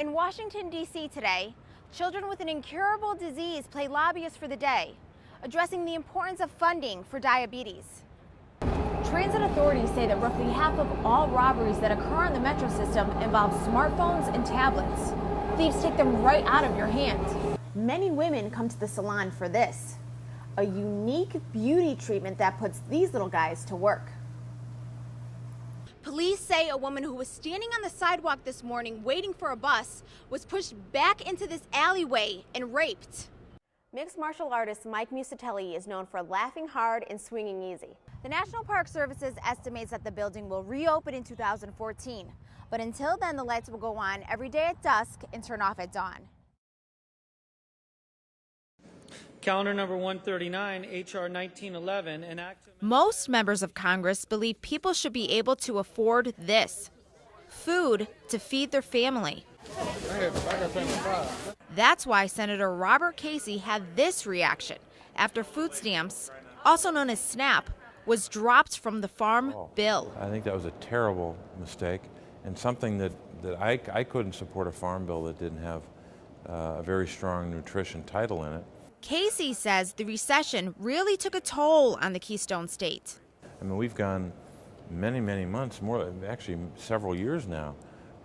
In Washington, D.C. today, children with an incurable disease play lobbyists for the day, addressing the importance of funding for diabetes. Transit authorities say that roughly half of all robberies that occur on the metro system involve smartphones and tablets. Thieves take them right out of your hand. Many women come to the salon for this, a unique beauty treatment that puts these little guys to work. Police say a woman who was standing on the sidewalk this morning waiting for a bus was pushed back into this alleyway and raped. Mixed martial artist Mike Musatelli is known for laughing hard and swinging easy. The National Park Services estimates that the building will reopen in 2014, but until then the lights will go on every day at dusk and turn off at dawn. Calendar number 139, H.R. 1911, an act. Most members of Congress believe people should be able to afford this: food to feed their family. That's why Senator Robert Casey had this reaction after food stamps, also known as SNAP, was dropped from the Farm Bill. I think that was a terrible mistake, and something that I couldn't support a farm bill that didn't have a very strong nutrition title in it. Casey says the recession really took a toll on the Keystone State. I mean, we've gone many months, actually several years now,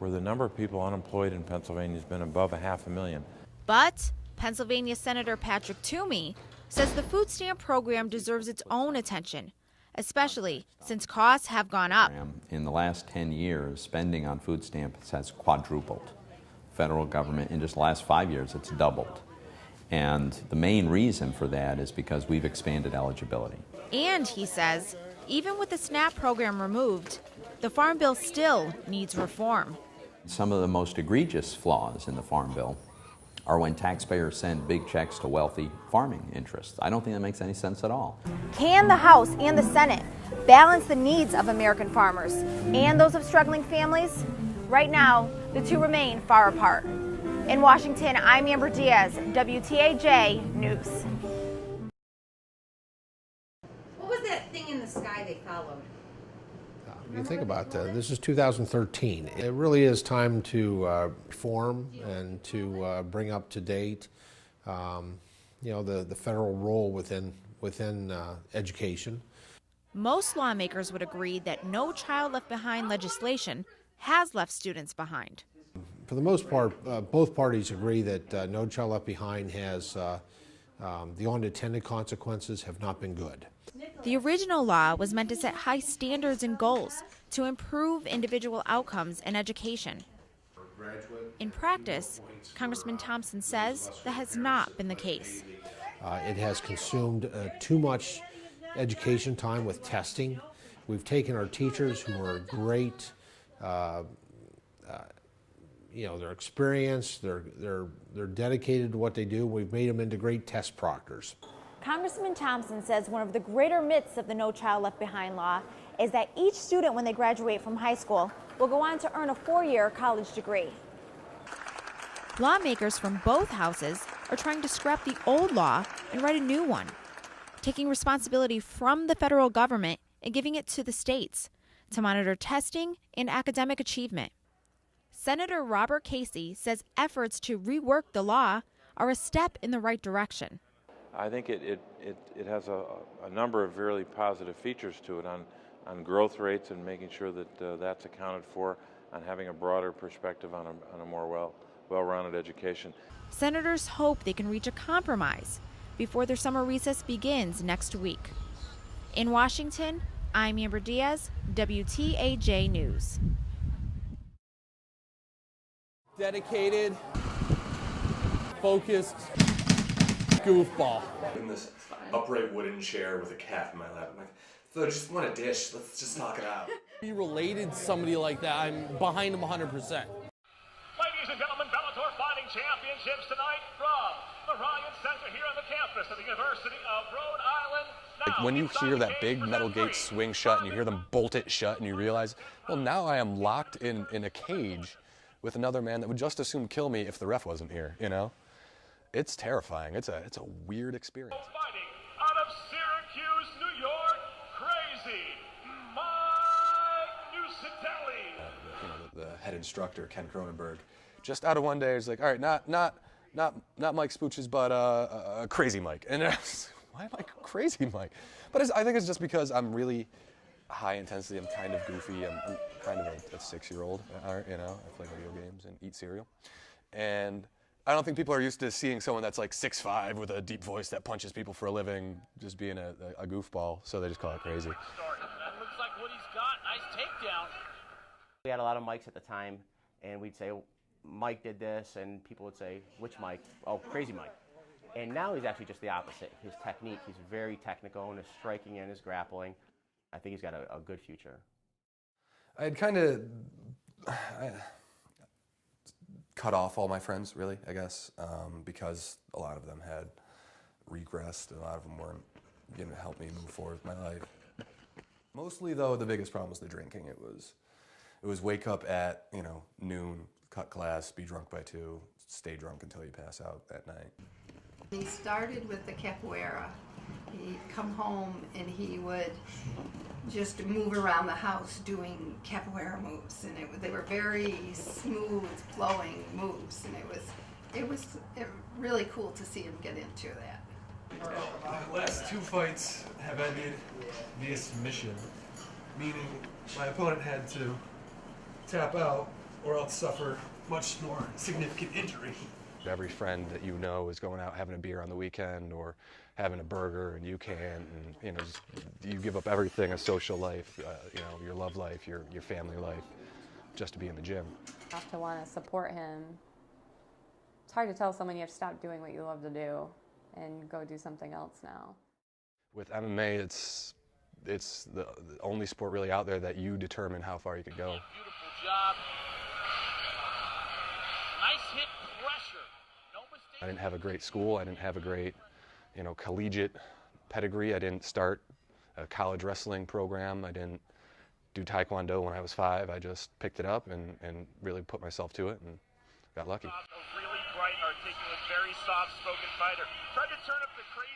where the number of people unemployed in Pennsylvania has been above 500,000. But Pennsylvania Senator Patrick Toomey says the food stamp program deserves its own attention, especially since costs have gone up. In the last 10 years, spending on food stamps has quadrupled. Federal government, in just the last 5 years, it's doubled. And the main reason for that is because we've expanded eligibility. And he says, even with the SNAP program removed, the Farm Bill still needs reform. Some of the most egregious flaws in the Farm Bill are when taxpayers send big checks to wealthy farming interests. I don't think that makes any sense at all. Can the House and the Senate balance the needs of American farmers and those of struggling families? Right now, the two remain far apart. In Washington, I'm Amber Diaz, WTAJ News. What was that thing in the sky they followed? You think about that. This is 2013. It really is time to reform and to bring up to date, the federal role within education. Most lawmakers would agree that No Child Left Behind legislation has left students behind. For the most part, both parties agree that No Child Left Behind has the unintended consequences have not been good. The original law was meant to set high standards and goals to improve individual outcomes in education. In practice, Congressman Thompson says that has not been the case. It has consumed too much education time with testing. We've taken our teachers who are great, they're experienced, they're dedicated to what they do. We've made them into great test proctors. Congressman Thompson says one of the greater myths of the No Child Left Behind law is that each student, when they graduate from high school, will go on to earn a 4-year college degree. Lawmakers from both houses are trying to scrap the old law and write a new one, taking responsibility from the federal government and giving it to the states to monitor testing and academic achievement. Senator Robert Casey says efforts to rework the law are a step in the right direction. I think it has a number of really positive features to it on growth rates and making sure that that's accounted for, on having a broader perspective on a more well-rounded education. Senators hope they can reach a compromise before their summer recess begins next week. In Washington, I'm Amber Diaz, WTAJ News. Dedicated, focused goofball. In this upright wooden chair with a cat in my lap. I'm like, so I just want a dish. Let's just talk it out. Be related to somebody like that, I'm behind him 100%. Ladies and gentlemen, Bellator Fighting Championships tonight from the Ryan Center here on the campus of the University of Rhode Island. Like when you hear that big metal gate swing shut and you hear them bolt it shut and you realize, well, now I am locked in a cage with another man that would just as soon kill me if the ref wasn't here, you know? It's terrifying. It's a weird experience. Fighting out of Syracuse, New York, crazy Mike Musatelli. The head instructor, Ken Cronenberg, Just out of one day, it's like, all right, not Mike Spooches, but Crazy Mike. And I was like, why am I Crazy Mike? But I think it's just because I'm really high intensity. I'm kind of goofy. I'm kind of a 6-year-old. You know, I play video games and eat cereal. And I don't think people are used to seeing someone that's like 6'5" with a deep voice that punches people for a living, just being a goofball. So they just call it Crazy. That looks like what he's got. Nice takedown. We had a lot of Mikes at the time, and we'd say, Mike did this, and people would say, which Mike? Oh, Crazy Mike. And now he's actually just the opposite. His technique, he's very technical in his striking and his grappling. I think he's got a good future. I had kind of cut off all my friends, really, I guess, because a lot of them had regressed, and a lot of them weren't going to help me move forward with my life. Mostly, though, the biggest problem was the drinking. It was wake up at, noon, cut class, be drunk by 2, stay drunk until you pass out at night. He started with the capoeira. He'd come home and he would just move around the house doing capoeira moves, and they were very smooth, flowing moves, and it was really cool to see him get into that. My last 2 fights have ended via submission, meaning my opponent had to tap out or else suffer much more significant injury. Every friend that you know is going out having a beer on the weekend or having a burger, and you can't, and you give up everything, a social life, your love life, your family life, just to be in the gym. You have to want to support him. It's hard to tell someone you have to stop doing what you love to do and go do something else now. With MMA, it's the only sport really out there that you determine how far you can go. Beautiful job. Nice hit, pressure. No mistake. I didn't have a great school. I didn't have a great, collegiate pedigree. I didn't start a college wrestling program. I didn't do Taekwondo when I was 5. I just picked it up and really put myself to it and got lucky. A really bright, articulate, very soft-spoken fighter. Tried to turn up the crazy.